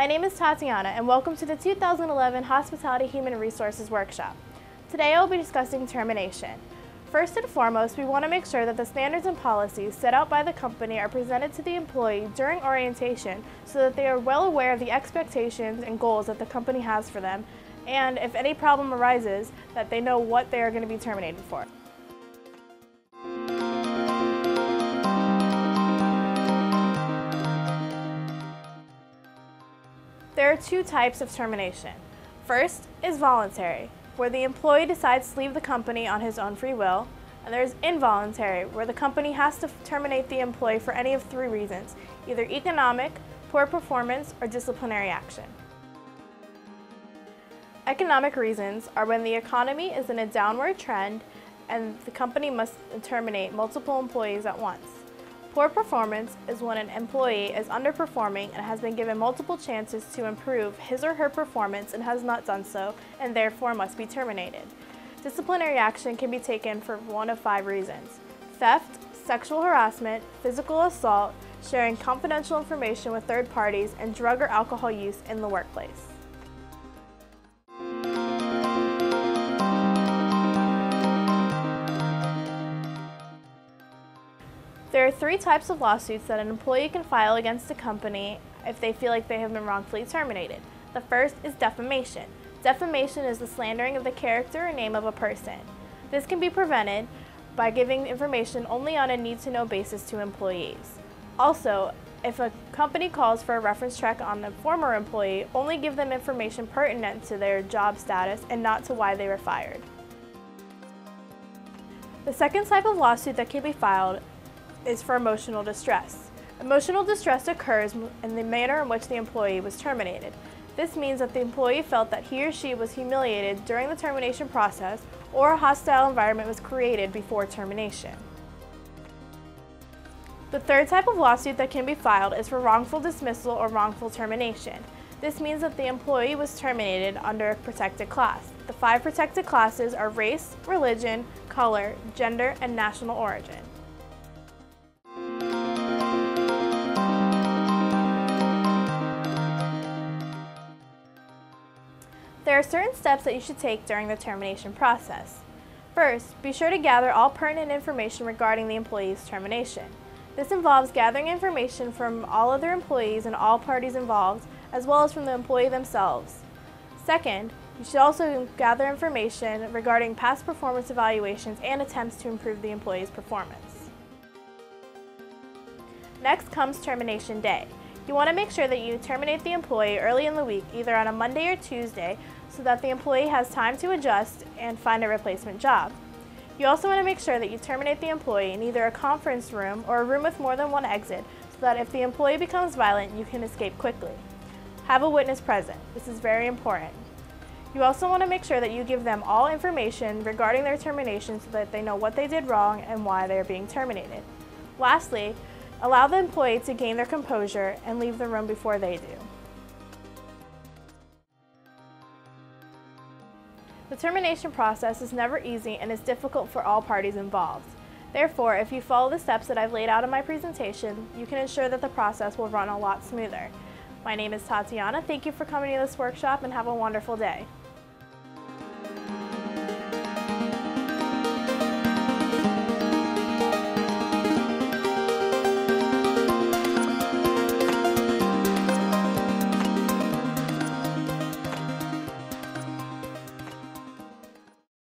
My name is Tatiana and welcome to the 2011 Hospitality Human Resources Workshop. Today I will be discussing termination. First and foremost, we want to make sure that the standards and policies set out by the company are presented to the employee during orientation so that they are well aware of the expectations and goals that the company has for them, and if any problem arises, that they know what they are going to be terminated for. There are two types of termination. First is voluntary, where the employee decides to leave the company on his own free will, and there's involuntary, where the company has to terminate the employee for any of three reasons, either economic, poor performance, or disciplinary action. Economic reasons are when the economy is in a downward trend and the company must terminate multiple employees at once. Poor performance is when an employee is underperforming and has been given multiple chances to improve his or her performance and has not done so, and therefore must be terminated. Disciplinary action can be taken for one of five reasons: theft, sexual harassment, physical assault, sharing confidential information with third parties, and drug or alcohol use in the workplace. There are three types of lawsuits that an employee can file against a company if they feel like they have been wrongfully terminated. The first is defamation. Defamation is the slandering of the character or name of a person. This can be prevented by giving information only on a need-to-know basis to employees. Also, if a company calls for a reference check on a former employee, only give them information pertinent to their job status and not to why they were fired. The second type of lawsuit that can be filed is for emotional distress. Emotional distress occurs in the manner in which the employee was terminated. This means that the employee felt that he or she was humiliated during the termination process or a hostile environment was created before termination. The third type of lawsuit that can be filed is for wrongful dismissal or wrongful termination. This means that the employee was terminated under a protected class. The five protected classes are race, religion, color, gender, and national origin. There are certain steps that you should take during the termination process. First, be sure to gather all pertinent information regarding the employee's termination. This involves gathering information from all other employees and all parties involved, as well as from the employee themselves. Second, you should also gather information regarding past performance evaluations and attempts to improve the employee's performance. Next comes termination day. You want to make sure that you terminate the employee early in the week, either on a Monday or Tuesday, so that the employee has time to adjust and find a replacement job. You also want to make sure that you terminate the employee in either a conference room or a room with more than one exit, so that if the employee becomes violent, you can escape quickly. Have a witness present. This is very important. You also want to make sure that you give them all information regarding their termination so that they know what they did wrong and why they are being terminated. Lastly, allow the employee to gain their composure and leave the room before they do. The termination process is never easy and is difficult for all parties involved. Therefore, if you follow the steps that I've laid out in my presentation, you can ensure that the process will run a lot smoother. My name is Tatiana. Thank you for coming to this workshop and have a wonderful day.